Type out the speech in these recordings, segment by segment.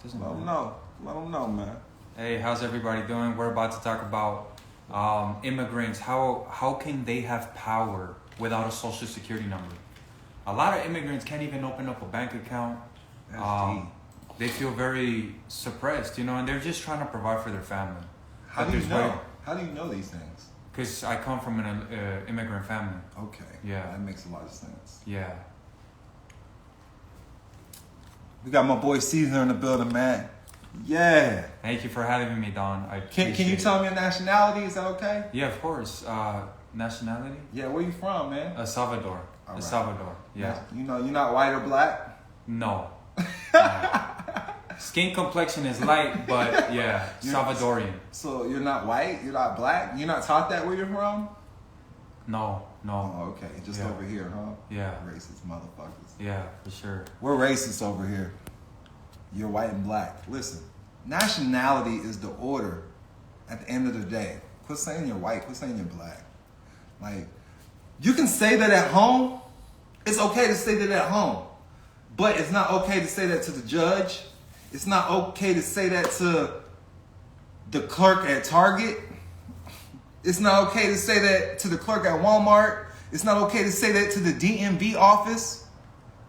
Doesn't Let matter. them know. Let them know, man. Hey, how's everybody doing? We're about to talk about immigrants. How can they have power without a social security number? A lot of immigrants can't even open up a bank account. That's deep. They feel very suppressed, and they're just trying to provide for their family. How do you know? How do you know these things? Because I come from an immigrant family. Okay. Yeah. That makes a lot of sense. Yeah. We got my boy Caesar in the building, man. Yeah. Thank you for having me, Don. Can you tell me your nationality? Is that okay? Yeah, of course. Nationality? Yeah, where you from, man? El Salvador. All El right. Salvador. Yeah. You know, you're not white or black? No. Skin complexion is light, but yeah, Salvadorian. So you're not white? You're not black? You're not taught that where you're from? No. Oh, okay. Just over here, huh? Yeah. Racist motherfuckers. Yeah, for sure. We're racist over here. You're white and black. Listen, nationality is the order at the end of the day. Quit saying you're white. Quit saying you're black. Like, you can say that at home. It's okay to say that at home. But it's not okay to say that to the judge. It's not okay to say that to the clerk at Target. It's not okay to say that to the clerk at Walmart. It's not okay to say that to the DMV office.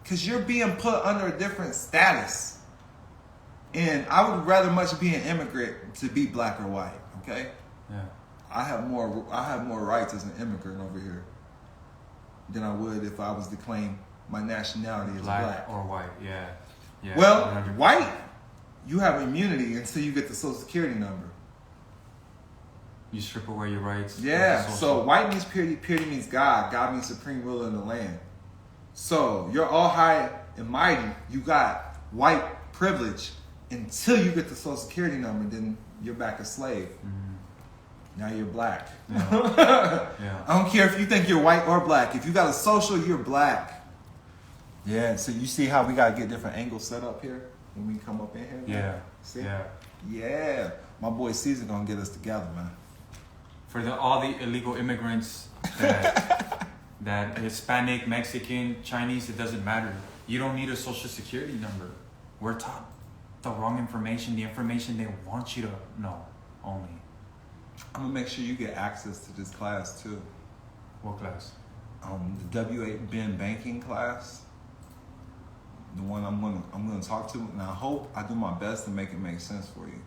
Because you're being put under a different status. And I would rather much be an immigrant to be black or white, okay? Yeah. I have more rights as an immigrant over here than I would if I was to claim my nationality as black. Or white, yeah. Well, 100%. white, you have immunity until you get the Social Security number. You strip away your rights. Yeah, so white means purity, purity means God. God means supreme ruler in the land. So you're all high and mighty. You got white privilege until you get the Social Security number. Then you're back a slave. Mm-hmm. Now you're black. Yeah. Yeah. I don't care if you think you're white or black. If you got a social, you're black. Yeah, so you see how we got to get different angles set up here when we come up in here? Man? Yeah. See? Yeah. Yeah. My boy Caesar going to get us together, man. For all the illegal immigrants that Hispanic, Mexican, Chinese, it doesn't matter. You don't need a social security number. We're taught the wrong information, the information they want you to know only. I'm going to make sure you get access to this class too. What class? The W8-Ben banking class. The one I'm going to talk to, and I hope I do my best to make it make sense for you.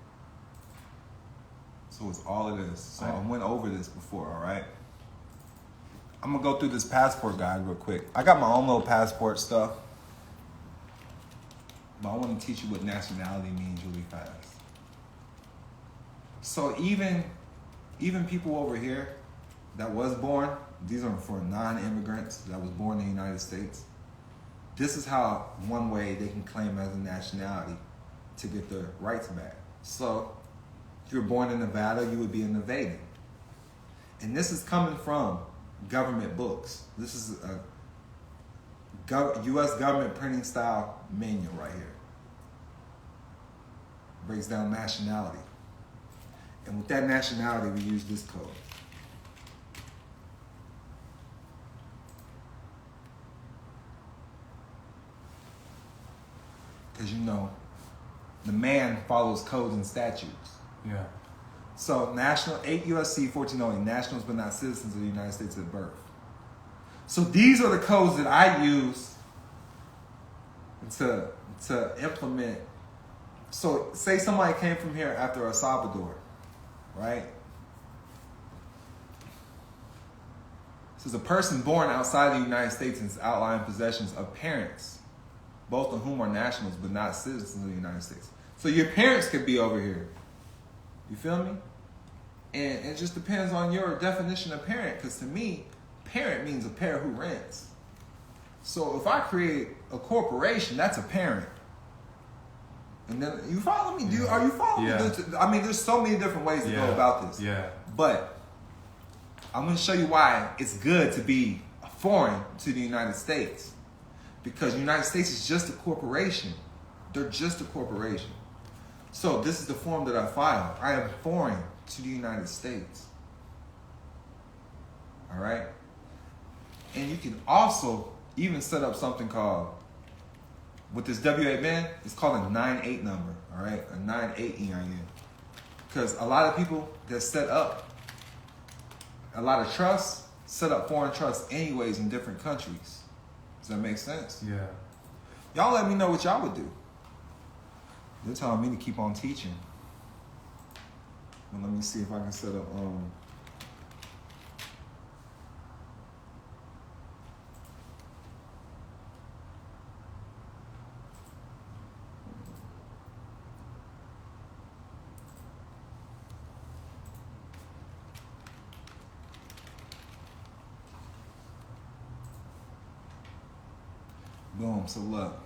So it's all it is. So I went over this before, all right? I'm going to go through this passport guide real quick. I got my own little passport stuff. But I want to teach you what nationality means really fast. So even people over here that was born, these are for non-immigrants that was born in the United States. This is how one way they can claim as a nationality to get their rights back. So if you're born in Nevada, you would be a Nevadan. And this is coming from government books. This is a U.S. government printing style manual right here. Breaks down nationality. And with that nationality, we use this code. Because the man follows codes and statutes. Yeah. So 8 U.S.C. 1408, nationals but not citizens of the United States at birth. So these are the codes that I use to implement. So say somebody came from here after El Salvador, right? So it's a person born outside the United States and is outlying possessions of parents, both of whom are nationals but not citizens of the United States. So your parents could be over here. You feel me? And it just depends on your definition of parent, because to me, parent means a pair who rents. So if I create a corporation, that's a parent. And then, you follow me? Are you following me? I mean, there's so many different ways to go about this. Yeah. But I'm going to show you why it's good to be foreign to the United States. Because the United States is just a corporation. They're just a corporation. So this is the form that I filed. I am foreign to the United States. All right? And you can also even set up something called with this W8-Ben, it's called a 9-8 number, all right? A 9-8 EIN. Because a lot of people that set up a lot of trusts set up foreign trusts anyways in different countries. Does that make sense? Yeah. Y'all let me know what y'all would do. They're telling me to keep on teaching. Well, let me see if I can set up boom. So look.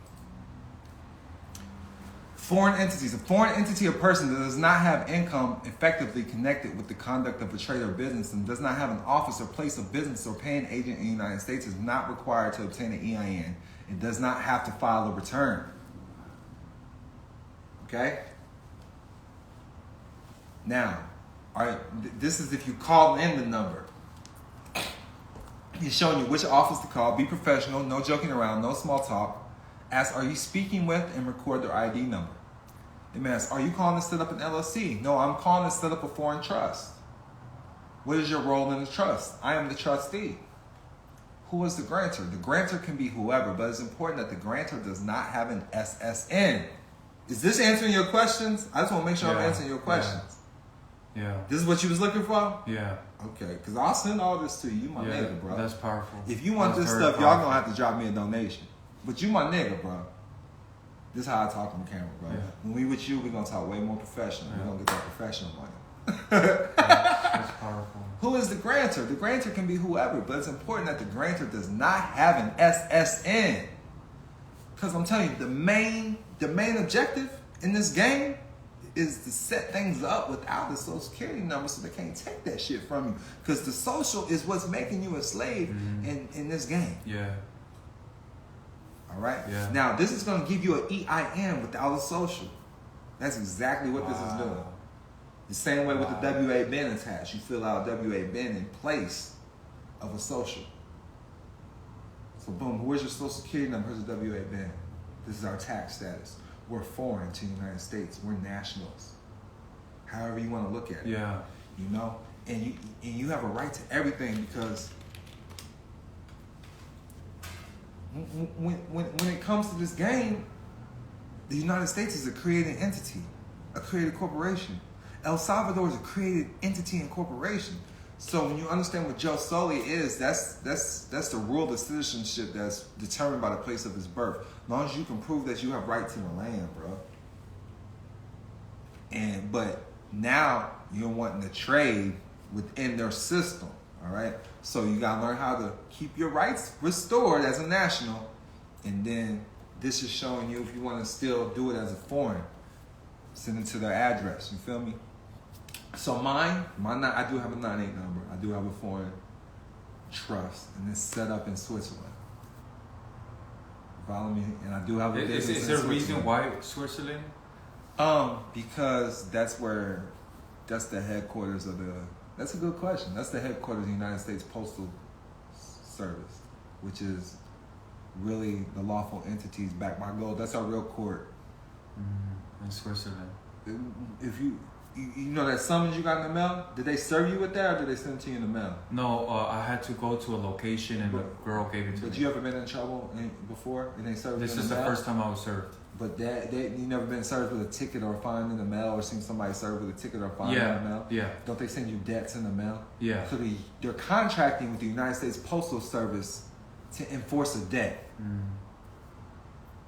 Foreign entities. A foreign entity or person that does not have income effectively connected with the conduct of a trade or business and does not have an office or place of business or paying agent in the United States is not required to obtain an EIN. It does not have to file a return. Okay? Now, all right, this is if you call in the number. He's showing you which office to call. Be professional, no joking around, no small talk. Ask, are you speaking with, and record their ID number. They may ask, are you calling to set up an LLC? No, I'm calling to set up a foreign trust. What is your role in the trust? I am the trustee. Who is the grantor? The grantor can be whoever, but it's important that the grantor does not have an SSN. Is this answering your questions? I just want to make sure I'm answering your questions. Yeah. This is what you was looking for? Yeah. Okay, because I'll send all this to you. You my nigga, bro. That's powerful. If you want this stuff, y'all gonna have to drop me a donation. But you my nigga, bro. This is how I talk on camera, bro. Yeah. When we with you, we gonna talk way more professional. We're gonna get that professional money. That's powerful. Who is the grantor? The grantor can be whoever, but it's important that the grantor does not have an SSN. Because I'm telling you, the main objective in this game is to set things up without the social security number so they can't take that shit from you. Because the social is what's making you a slave in this game. Yeah. All right? Yeah. Now, this is going to give you an EIN without a social. That's exactly what this is doing. The same way with the W8-Ben attached. You fill out W8-Ben in place of a social. So, boom, where's your social security number? Here's the W8-Ben. This is our tax status. We're foreign to the United States. We're nationals. However you want to look at it. Yeah. You know? And you have a right to everything because when it comes to this game, the United States is a created entity, a created corporation. El Salvador is a created entity and corporation. So when you understand what Joe Soli is, that's the rule of citizenship that's determined by the place of his birth. As long as you can prove that you have right to the land, bro. But now you're wanting to trade within their system, all right? So you gotta learn how to keep your rights restored as a national, and then this is showing you if you want to still do it as a foreign, send it to their address. You feel me? So I do have a 9-8 number. I do have a foreign trust, and it's set up in Switzerland. Follow me? And I do have a business Is there a reason why Switzerland? Because that's the headquarters of the. That's a good question. That's the headquarters of the United States Postal Service, which is really the lawful entities backed by gold. That's our real court. In Switzerland. If you know that summons you got in the mail, did they serve you with that or did they send it to you in the mail? No, I had to go to a location and the girl gave it to me. But you ever been in trouble before and they served you in the mail? This is the first time I was served. But you never been served with a ticket or a fine in the mail or seen somebody served with a ticket or a fine in the mail? Yeah. Don't they send you debts in the mail? Yeah. So they're contracting with the United States Postal Service to enforce a debt.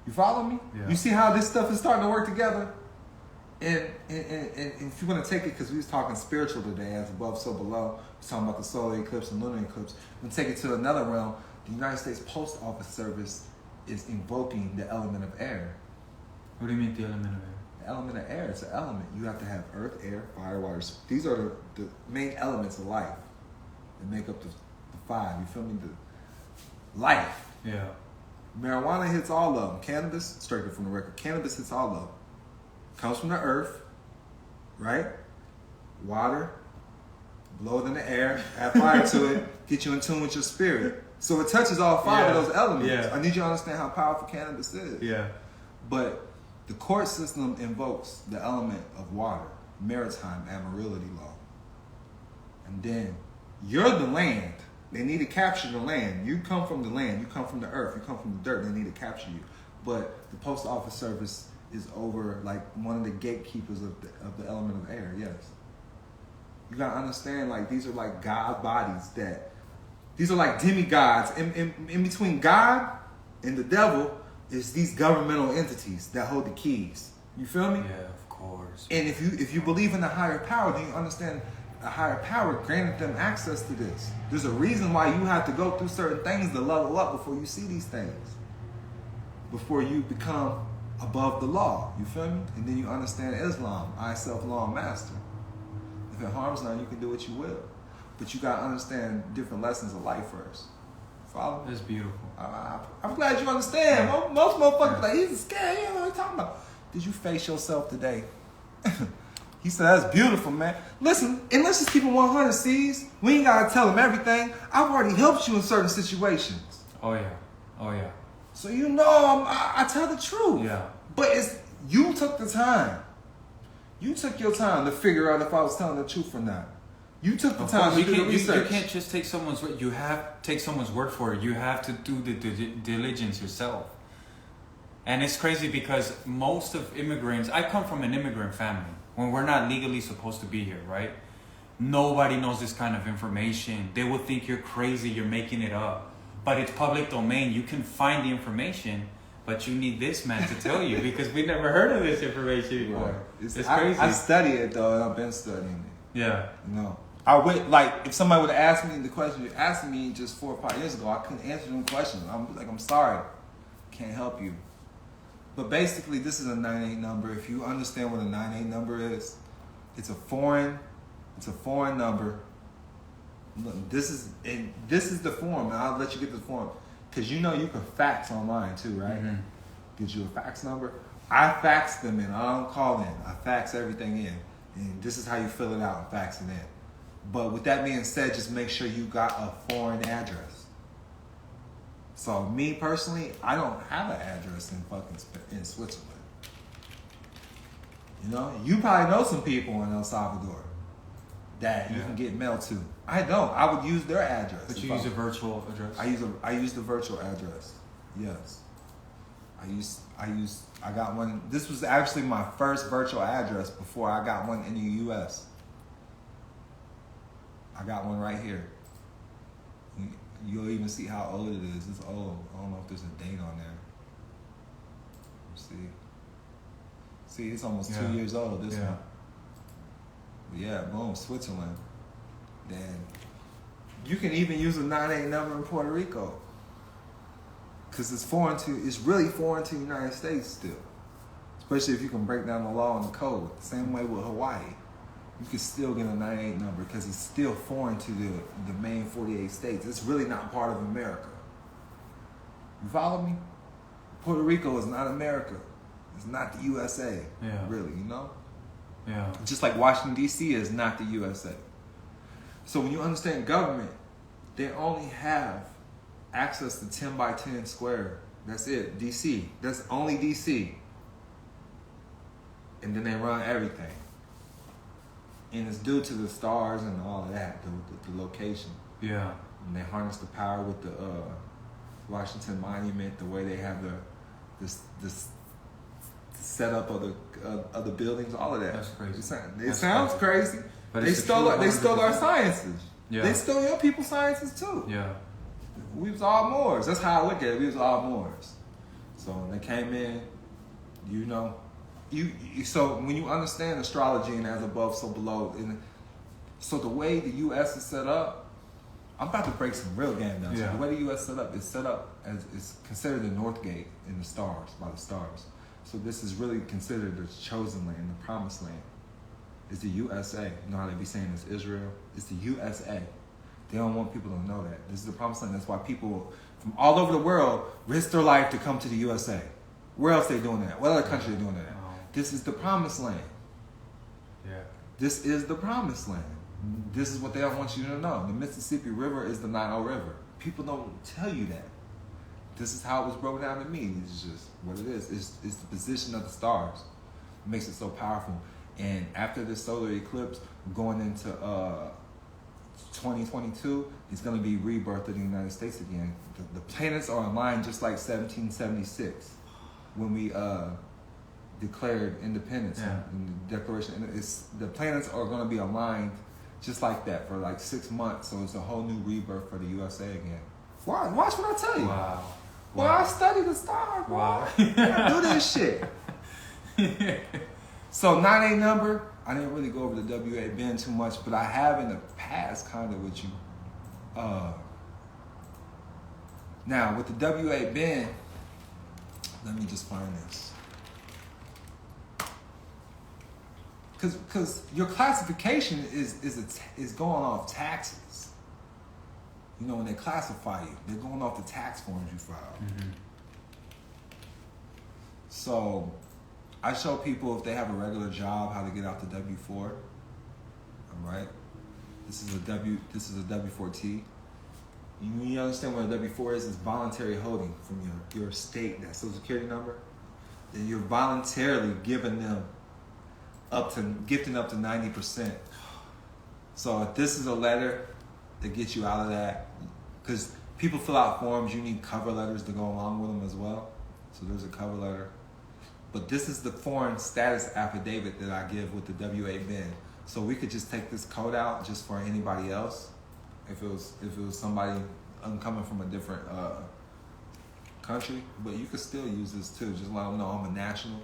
You follow me? Yeah. You see how this stuff is starting to work together? And if you want to take it, because we was talking spiritual today, as above, so below. We was talking about the solar eclipse and lunar eclipse. We take it to another realm. The United States Post Office Service is invoking the element of air. What do you mean the element of air? The element of air is an element. You have to have earth, air, fire, water. These are the main elements of life that make up the five. You feel me? The life. Yeah. Marijuana hits all of them. Cannabis, straight from the record, cannabis hits all of them. Comes from the earth, right? Water, blow it in the air, add fire to it, get you in tune with your spirit. So it touches all five of those elements. Yeah. I need you to understand how powerful cannabis is. Yeah. But the court system invokes the element of water, maritime admiralty law. And then you're the land. They need to capture the land. You come from the land. You come from the earth. You come from the dirt. They need to capture you. But the post office service is over, like, one of the gatekeepers of the element of air. Yes. You gotta understand, like, these are like God bodies these are like demigods. In between God and the devil is these governmental entities that hold the keys. You feel me? Yeah, of course. And if you believe in a higher power, then you understand a higher power granted them access to this. There's a reason why you have to go through certain things to level up before you see these things. Before you become above the law. You feel me? And then you understand Islam, I self law master. If it harms none, you can do what you will. But you gotta understand different lessons of life first. Follow me? That's beautiful. I'm glad you understand. Most motherfuckers like, he's scared. You know what I'm talking about. Did you face yourself today? He said, that's beautiful, man. Listen, and let's just keep it 100, C's. We ain't gotta tell him everything. I've already helped you in certain situations. Oh yeah. Oh yeah. So you know I tell the truth. Yeah. But you took the time. You took your time to figure out if I was telling the truth or not. You took the time to do the research. You can't just take someone's word. You have to take someone's word for it. You have to do the diligence yourself. And it's crazy because most of immigrants, I come from an immigrant family. When we're not legally supposed to be here, right? Nobody knows this kind of information. They will think you're crazy, you're making it up. But it's public domain. You can find the information, but you need this man to tell you because we never heard of this information before. Right. It's crazy. I study it though, and I've been studying it. Yeah. You know, I wait, like, if somebody would have asked me the question you asked me just 4 or 5 years ago, I couldn't answer them questions. I'm sorry, can't help you. But basically, this is a 98 number. If you understand what a 98 number is, it's a foreign number. Look, this is the form, and I'll let you get the form because you know you can fax online too, right? Mm-hmm. Get you a fax number. I fax them in. I don't call in. I fax everything in, and this is how you fill it out and fax it in. But with that being said, just make sure you got a foreign address. So me personally, I don't have an address in Switzerland. You know, you probably know some people in El Salvador that you can get mail to. I don't. I would use their address. But you use a virtual address. I use the virtual address. Yes. I got one. This was actually my first virtual address before I got one in the US. I got one right here. You'll even see how old it is. It's old. I don't know if there's a date on there. Let's see. See, it's almost 2 years old, this one. But yeah, boom, Switzerland. Then you can even use a 98 number in Puerto Rico. Because it's really foreign to the United States still. Especially if you can break down the law and the code. Same way with Hawaii. You can still get a 98 number because it's still foreign to the main 48 states. It's really not part of America. You follow me? Puerto Rico is not America. It's not the USA, really, you know? Yeah. Just like Washington, D.C. is not the USA. So when you understand government, they only have access to 10 by 10 square. That's it, D.C. That's only D.C. And then they run everything. And it's due to the stars and all of that, the location. Yeah. And they harness the power with the Washington Monument, the way they have the setup of the buildings, all of that. That's crazy. It sounds crazy. But they stole our sciences. Yeah. They stole your people's sciences too. Yeah. We was all Moors. That's how I look at it. We was all Moors. So when they came in, you know. So when you understand astrology and as above, so below, so the way the U.S. is set up, I'm about to break some real game down. So the way the U.S. is set up as it's considered the North Gate in the stars, by the stars. So this is really considered the chosen land, the promised land. It's the USA. You know how they be saying it's Israel? It's the USA. They don't want people to know that. This is the promised land. That's why people from all over the world risk their life to come to the USA. Where else they doing that? What other country they doing that? This is the promised land. Yeah. This is the promised land. This is what they don't want you to know. The Mississippi River is the Nile River. People don't tell you that. this is how it was broken down to me. It's just what it is. It's the position of the stars. It makes it so powerful. And after this solar eclipse, going into 2022, it's going to be rebirth of the United States again. The planets are aligned just like 1776 when we declared independence. Yeah. And the Declaration. The planets are going to be aligned just like that for like 6 months. So it's a whole new rebirth for the USA again. Watch what I tell you. Wow. Well, I study the stars, bro. Wow. I do this shit. So 9-8 number, I didn't really go over the W8-Ben too much, but I have in the past kind of with you. Now with the W8-Ben, let me just find this. Cause your classification is going off taxes. You know, when they classify you, they're going off the tax forms you file. Mm-hmm. So I show people if they have a regular job how to get out the W-4. All right. This is a W-4T. You understand what a W-4 is? It's voluntary holding from your state, that social security number. Then you're voluntarily gifting up to 90%. So if this is a letter that gets you out of that, because people fill out forms, you need cover letters to go along with them as well. So there's a cover letter. But this is the foreign status affidavit that I give with the W8-Ben. So we could just take this code out just for anybody else. If it was somebody coming from a different country, but you could still use this too. Just let them know I'm a national,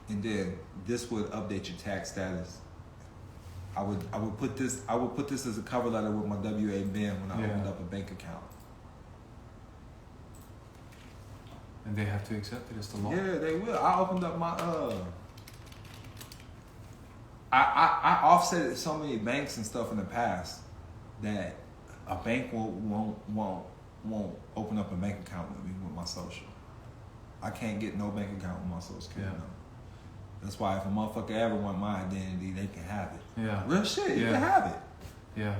and then this would update your tax status. I would put this as a cover letter with my W8-Ben when I opened up a bank account. And they have to accept it as the law. Yeah, they will. I opened up my I offset so many banks and stuff in the past that a bank won't open up a bank account with me with my social. I can't get no bank account with my social security number. That's why if a motherfucker ever want my identity, they can have it. Yeah. Real shit, you can have it. Yeah.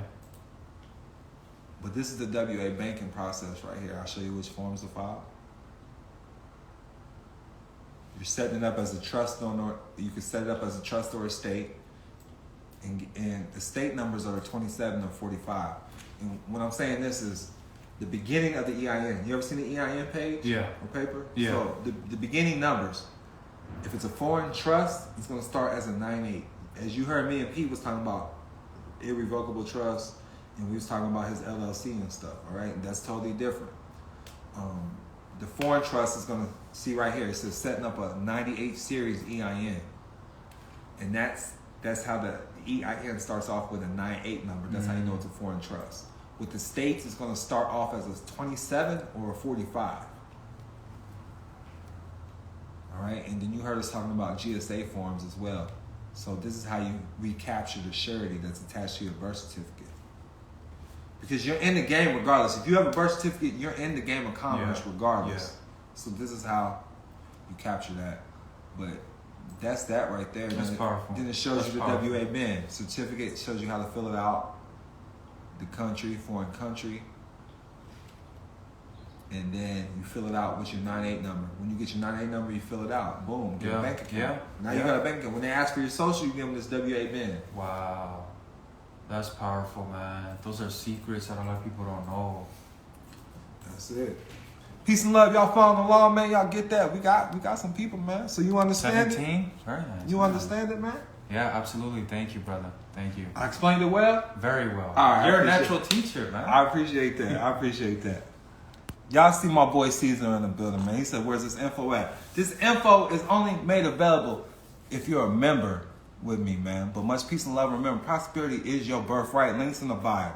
But this is the W8 banking process right here. I'll show you which forms to file. You're setting it up as a trust or you can set it up as a trust or estate. And the state numbers are 27 or 45. And when I'm saying this is the beginning of the EIN. You ever seen the EIN page? Yeah. On paper? Yeah. So the beginning numbers, if it's a foreign trust, it's going to start as a 9-8. As you heard me and Pete was talking about irrevocable trust, and we was talking about his LLC and stuff, all right? That's totally different. The foreign trust is going to see right here. It says setting up a 98 series EIN. And that's how the EIN starts off with a 98 number. That's how you know it's a foreign trust. With the states, it's going to start off as a 27 or a 45. All right, and then you heard us talking about GSA forms as well. So this is how you recapture the surety that's attached to your birth certificate. Because you're in the game regardless. If you have a birth certificate, you're in the game of commerce regardless. Yeah. So this is how you capture that. But that's that right there. That's powerful. Then it shows That's you the powerful. W8-Ben certificate. It shows you how to fill it out. The country, foreign country. And then you fill it out with your 9-8 number. When you get your 9-8 number, you fill it out. Boom, get a bank account. Yeah. Now you got a bank account. When they ask for your social, you give them this W8-Ben. Wow. That's powerful, man. Those are secrets that a lot of people don't know. That's it. Peace and love, y'all following along, man. Y'all get that? We got some people, man. So you understand 17? it? Very nice. You understand it, man? Yeah, absolutely. Thank you, brother. Thank you. I explained it well? Very well. All right, You're a natural teacher, man. I appreciate that. Y'all see my boy Caesar in the building, man. He said, where's this info at? This info is only made available if you're a member with me, man. But much peace and love. Remember, prosperity is your birthright. Links in the bio.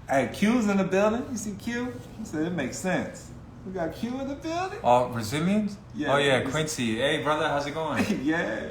Hey, Q's in the building. You see Q? He said it makes sense. We got Q in the building. Oh, resilient? Yeah. Oh, yeah, Quincy. Hey, brother, how's it going? Yeah.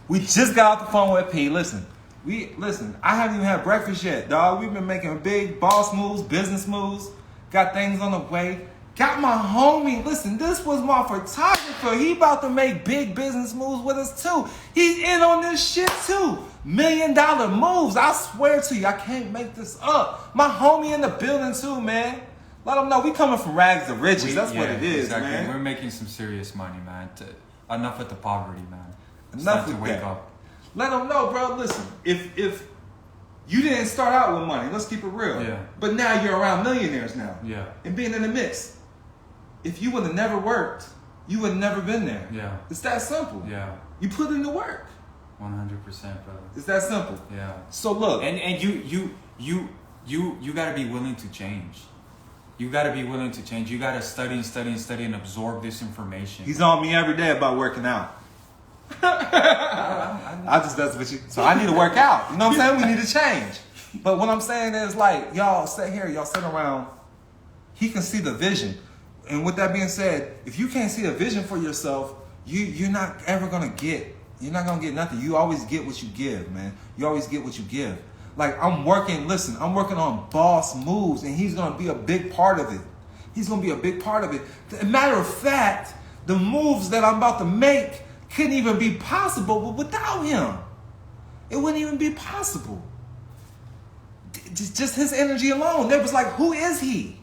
We just got off the phone with P. Listen, I haven't even had breakfast yet, dog. We've been making big boss moves, business moves. Got things on the way. Got my homie. Listen, this was my photographer. He about to make big business moves with us too. He's in on this shit too. $1 million moves. I swear to you, I can't make this up. My homie in the building too, man. Let them know we coming from rags to riches. That's what it is, exactly. man. We're making some serious money, man. Enough with the poverty, man. It's Enough time to with wake that. up. Let them know, bro. Listen, if you didn't start out with money, let's keep it real. Yeah. But now you're around millionaires now. Yeah. And being in the mix. If you would have never worked, you would have never been there. Yeah. It's that simple. Yeah. You put in the work. 100%, brother. It's that simple. Yeah. So look. And you gotta be willing to change. You gotta be willing to change. You gotta study and absorb this information. He's on me every day about working out. I just that's what you. So I need to work out. You know what I'm saying? We need to change. But what I'm saying is like y'all sit here, y'all sit around. He can see the vision, and with that being said, if you can't see a vision for yourself, you're not ever gonna get. You're not gonna get nothing. You always get what you give, man. You always get what you give. Like I'm working. Listen, I'm working on boss moves, and he's gonna be a big part of it. He's gonna be a big part of it. As a matter of fact, the moves that I'm about to make couldn't even be possible without him. It wouldn't even be possible. Just his energy alone. They was like, who is he?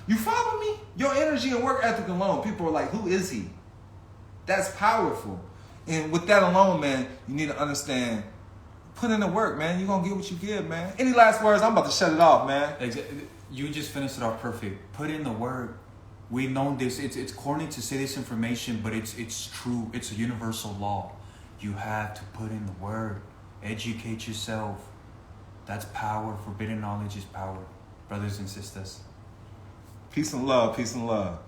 You follow me? Your energy and work ethic alone. People are like, who is he? That's powerful. And with that alone, man, you need to understand, put in the work, man. You're going to get what you give, man. Any last words? I'm about to shut it off, man. You just finished it off perfect. Put in the work. We've known this. It's corny to say this information, but it's true. It's a universal law. You have to put in the work. Educate yourself. That's power. Forbidden knowledge is power. Brothers and sisters. Peace and love. Peace and love.